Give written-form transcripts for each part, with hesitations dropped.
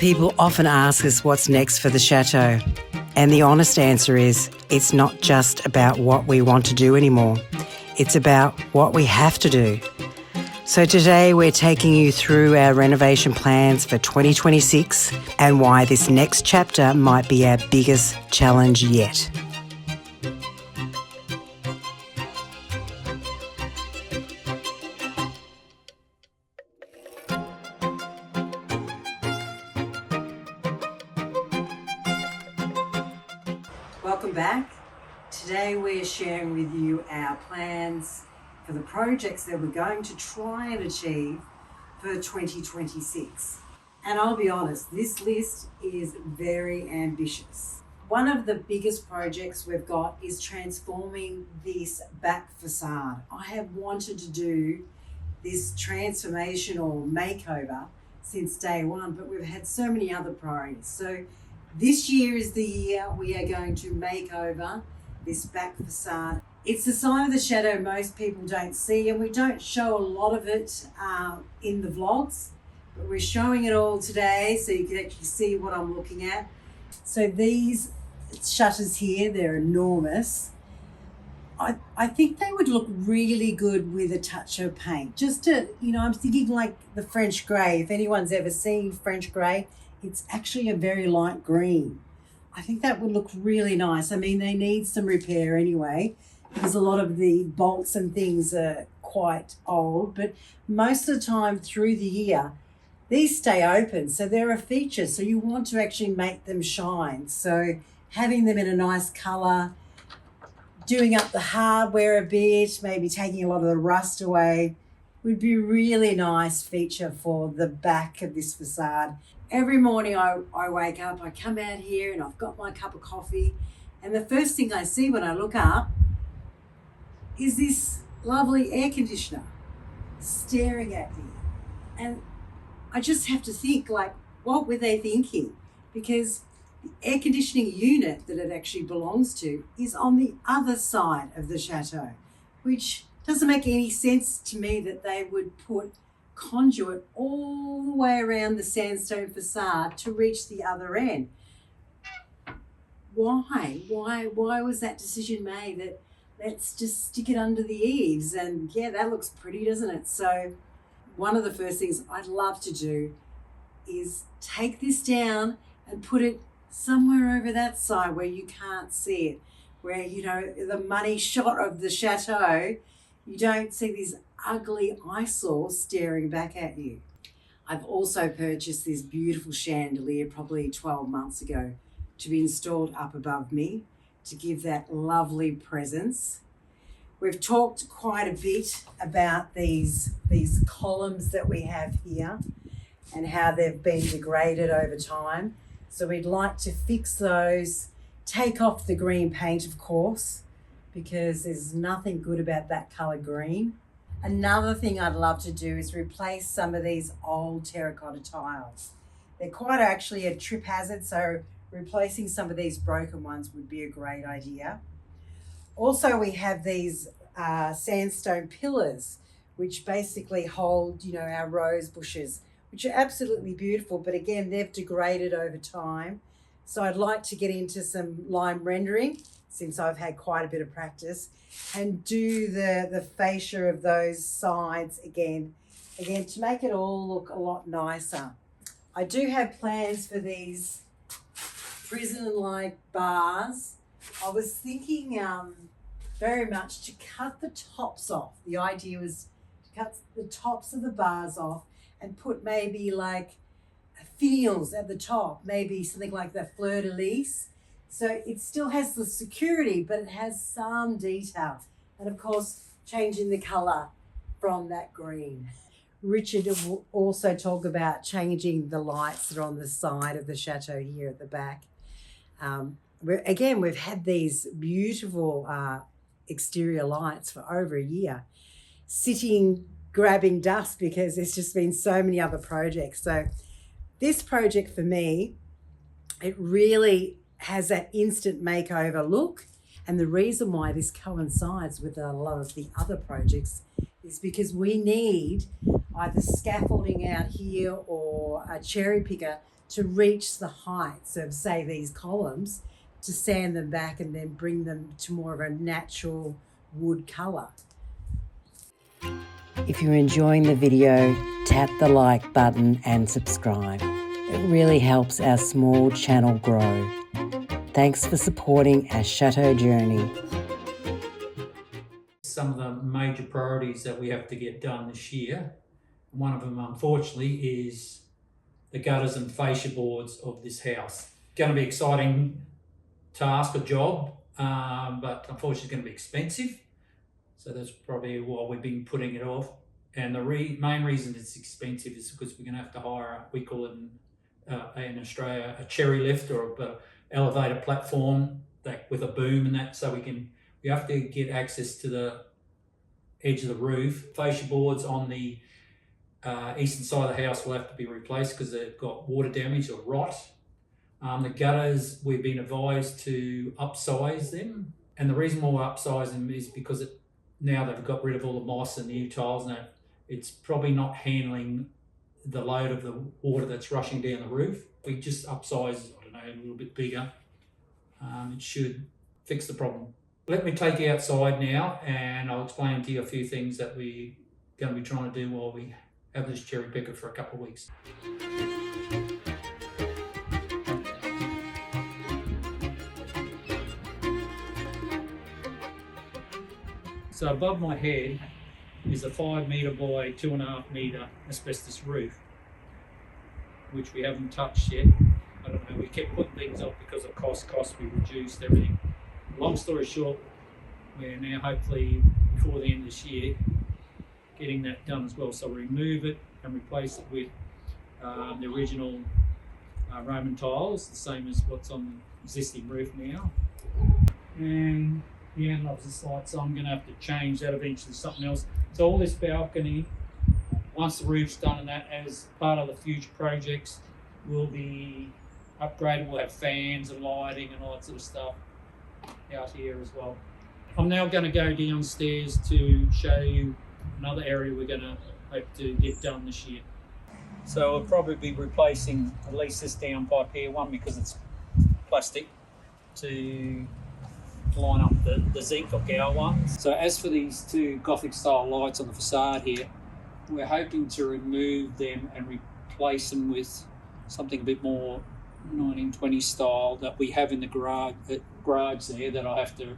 People often ask us what's next for the Chateau. And the honest answer is, it's not just about what we want to do anymore. It's about what we have to do. So today we're taking you through our renovation plans for 2026 and why this next chapter might be our biggest challenge yet. Welcome back. Today we're sharing with you our plans for the projects that we're going to try and achieve for 2026. And I'll be honest, this list is very ambitious. One of the biggest projects we've got is transforming this back facade. I have wanted to do this transformational makeover since day one, but we've had so many other priorities. So this year is the year we are going to make over this back facade. It's the side of the Chateau most people don't see, and we don't show a lot of it in the vlogs, but we're showing it all today so you can actually see what I'm looking at. So these shutters here, they're enormous. I think they would look really good with a touch of paint. Just to, I'm thinking like the French grey. If anyone's ever seen French grey, it's actually a very light green. I think that would look really nice. I mean, they need some repair anyway, because a lot of the bolts and things are quite old, but most of the time through the year, these stay open. So they're a feature. So you want to actually make them shine. So having them in a nice color, doing up the hardware a bit, maybe taking a lot of the rust away, would be a really nice feature for the back of this facade. Every morning I wake up, I come out here and I've got my cup of coffee, and the first thing I see when I look up is this lovely air conditioner staring at me. And I just have to think, like, what were they thinking? Because the air conditioning unit that it actually belongs to is on the other side of the Chateau, which doesn't make any sense to me that they would put conduit all the way around the sandstone facade to reach the other end. Why was that decision made that let's just stick it under the eaves? And yeah, that looks pretty, doesn't it? So one of the first things I'd love to do is take this down and put it somewhere over that side where you can't see it, where, the money shot of the Chateau, you don't see these ugly eyesores staring back at you. I've also purchased this beautiful chandelier probably 12 months ago to be installed up above me to give that lovely presence. We've talked quite a bit about these columns that we have here and how they've been degraded over time. So we'd like to fix those, take off the green paint, of course, because there's nothing good about that colour green. Another thing I'd love to do is replace some of these old terracotta tiles. They're quite actually a trip hazard, so replacing some of these broken ones would be a great idea. Also, we have these sandstone pillars, which basically hold, our rose bushes, which are absolutely beautiful, but again, they've degraded over time. So I'd like to get into some lime rendering, since I've had quite a bit of practice, and do the fascia of those sides again to make it all look a lot nicer. I do have plans for these prison-like bars. I was thinking very much to cut the tops off. The idea was to cut the tops of the bars off and put maybe like finials at the top, maybe something like the fleur-de-lis. So it still has the security, but it has some detail. And of course, changing the colour from that green. Richard will also talk about changing the lights that are on the side of the Chateau here at the back. We've had these beautiful exterior lights for over a year, sitting, grabbing dust because there's just been so many other projects. So this project for me, it really has that instant makeover look. And the reason why this coincides with a lot of the other projects is because we need either scaffolding out here or a cherry picker to reach the heights of, say, these columns, to sand them back and then bring them to more of a natural wood colour. If you're enjoying the video, tap the like button and subscribe. It really helps our small channel grow. Thanks for supporting our Chateau journey. Some of the major priorities that we have to get done this year, one of them unfortunately is the gutters and fascia boards of this house. Going to be exciting task or job, but unfortunately it's going to be expensive. So that's probably why we've been putting it off. And the main reason it's expensive is because we're going to have to hire, we call it in Australia, a cherry lift or a elevator platform that with a boom and that, so we have to get access to the edge of the roof. Fascia boards on the eastern side of the house will have to be replaced because they've got water damage or rot. The gutters, we've been advised to upsize them. And the reason why we upsize them is because now they've got rid of all the moss and new tiles and that, it's probably not handling the load of the water that's rushing down the roof. We just upsize, I don't know, a little bit bigger. It should fix the problem. Let me take you outside now and I'll explain to you a few things that we're going to be trying to do while we have this cherry picker for a couple of weeks. So above my head is a 5 metre by 2.5 metre asbestos roof, which we haven't touched yet. I don't know, we kept putting things off because of cost, we reduced everything. Long story short, we're now hopefully before the end of this year getting that done as well. So remove it and replace it with the original Roman tiles, the same as what's on the existing roof now. And the end loves this light, so I'm going to have to change that eventually to something else. So all this balcony, once the roof's done and that, as part of the future projects, will be upgraded. We'll have fans and lighting and all that sort of stuff out here as well. I'm now going to go downstairs to show you another area we're going to hope to get done this year. So we'll probably be replacing at least this downpipe here, one because it's plastic, to line up the zinc or Gower ones. So as for these two Gothic style lights on the facade here, we're hoping to remove them and replace them with something a bit more 1920s style that we have in the garage there that I have to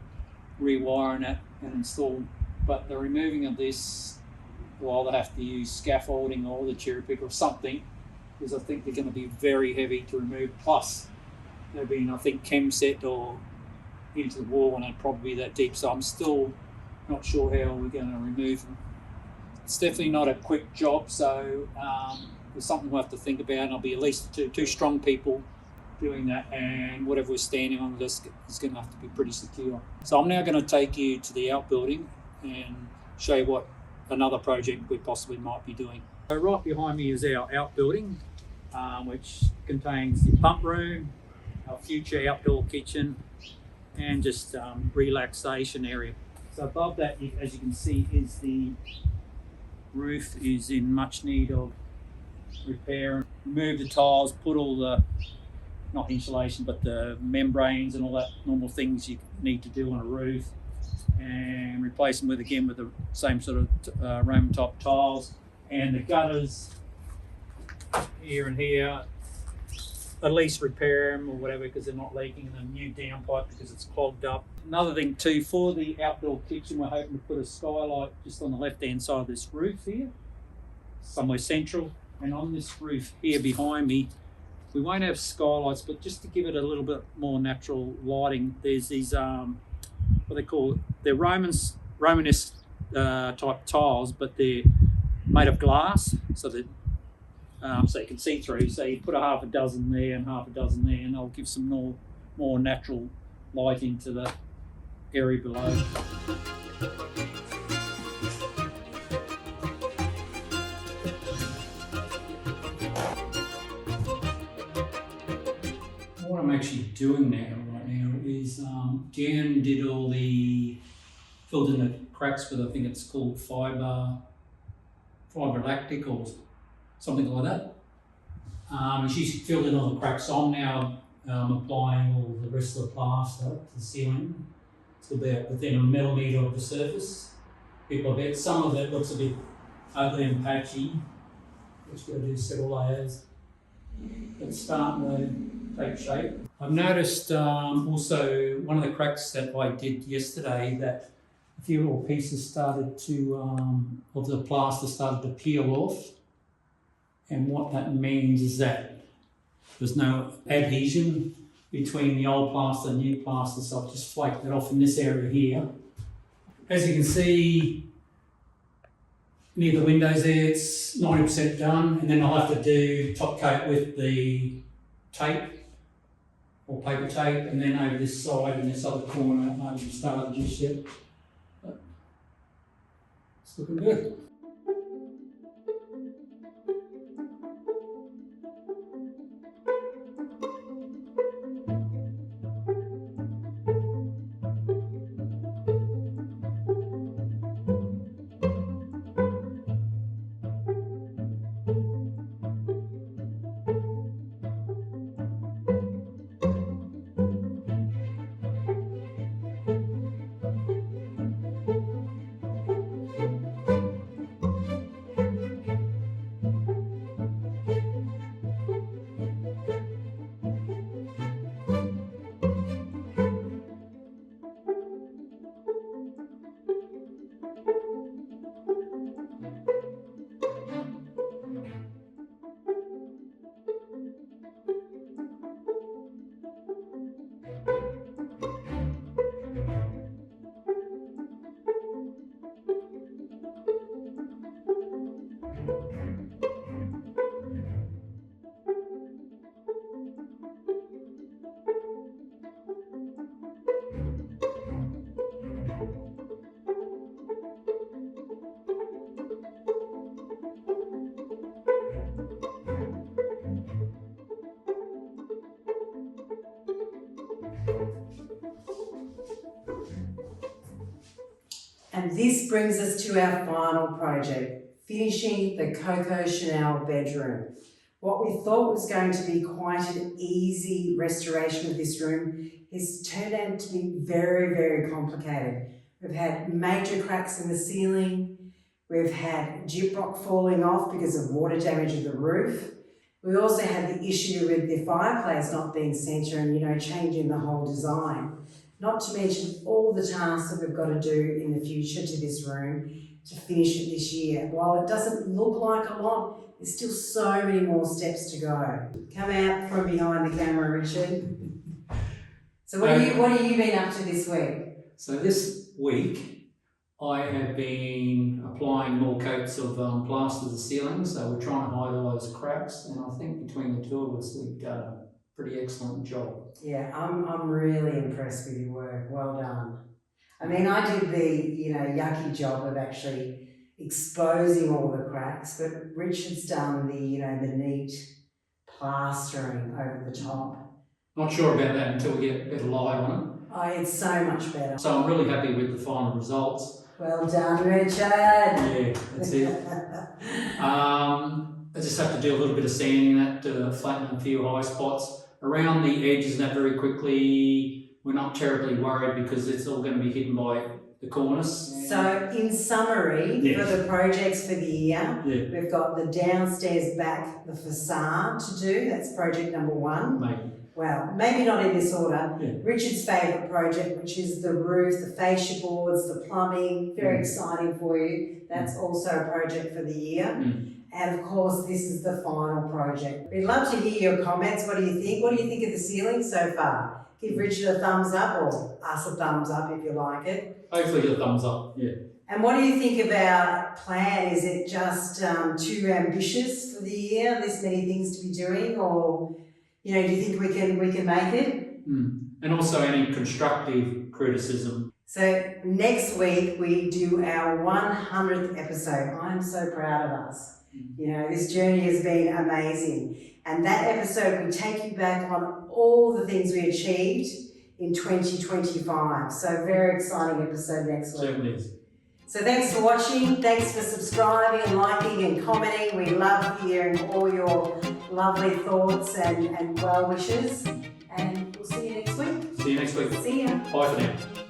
rewire and install. But the removing of this, well, they have to use scaffolding or the cherry pick or something, because I think they're going to be very heavy to remove. Plus, they've been, I think, chem set or into the wall and they'd probably be that deep. So I'm still not sure how we're going to remove them. It's definitely not a quick job, so there's something we'll have to think about. And I'll be at least two strong people doing that, and whatever we're standing on this is going to have to be pretty secure. So I'm now going to take you to the outbuilding and show you what another project we possibly might be doing. So right behind me is our outbuilding, which contains the pump room, our future outdoor kitchen, and just relaxation area. So above that, as you can see, is the roof is in much need of repair. Remove the tiles, put all the, not insulation, but the membranes and all that normal things you need to do on a roof, and replace them with the same sort of Roman top tiles. And the gutters here and here, at least repair them or whatever, because they're not leaking, and a new downpipe because it's clogged up. Another thing too, for the outdoor kitchen, we're hoping to put a skylight just on the left hand side of this roof here, somewhere central. And on this roof here behind me, we won't have skylights, but just to give it a little bit more natural lighting, there's these what they call, they're Romanesque type tiles, but they're made of glass, so that so you can see through. So you put a half a dozen there and half a dozen there, and they'll give some more natural light into the area below. What I'm actually doing right now is Jan did all the, filled in the cracks with, I think it's called fibre lactic or something like that. And she's filled in all the cracks. So I'm now applying all the rest of the plaster to the ceiling. It's about within a millimetre of the surface. Some of it looks a bit ugly and patchy. Just got to do several layers. It's starting to take shape. I've noticed also one of the cracks that I did yesterday that a few little pieces started to, of the plaster started to peel off. And what that means is that there's no adhesion between the old plaster and new plaster, so I've just flaked it off in this area here. As you can see, near the windows there, it's 90% done, and then I'll have to do top coat with the tape or paper tape, and then over this side and this other corner, I haven't started just yet, but it's looking good. And this brings us to our final project, finishing the Coco Chanel bedroom. What we thought was going to be quite an easy restoration of this room has turned out to be very, very complicated. We've had major cracks in the ceiling. We've had gyprock falling off because of water damage of the roof. We also had the issue with the fireplace not being centre and, changing the whole design. Not to mention all the tasks that we've got to do in the future to this room to finish it this year. While it doesn't look like a lot, there's still so many more steps to go. Come out from behind the camera, Richard. So what have you been up to this week? So this week, I have been applying more coats of plaster to the ceiling, so we're trying to hide all those cracks, and I think between the two of us, we've done a pretty excellent job. Yeah, I'm really impressed with your work. Well done. I mean, I did the, yucky job of actually exposing all the cracks, but Richard's done the, the neat plastering over the top. Not sure about that until we get a better light on it. Oh, it's so much better. So I'm really happy with the final results. Well done, Richard. Yeah, that's it. I just have to do a little bit of sanding that to flatten a few high spots. Around the edges and that very quickly, we're not terribly worried because it's all going to be hidden by the cornice. So in summary, for the projects for the year, we've got the downstairs back, the facade to do. That's project number 1. Maybe. Well, maybe not in this order. Richard's favourite project, which is the roof, the fascia boards, the plumbing, very exciting for you. That's also a project for the year. And of course, this is the final project. We'd love to hear your comments. What do you think? What do you think of the ceiling so far? Give Richard a thumbs up or us a thumbs up if you like it. Hopefully a thumbs up, yeah. And what do you think of our plan? Is it just too ambitious for the year? This many things to be doing, or do you think we can make it? And also any constructive criticism. So next week we do our 100th episode. I'm so proud of us. This journey has been amazing. And that episode, we take you back on all the things we achieved in 2025. So very exciting episode next week. Certainly is. So thanks for watching. Thanks for subscribing and liking and commenting. We love hearing all your lovely thoughts and well wishes. And we'll see you next week. See you next week. See ya. Bye for now.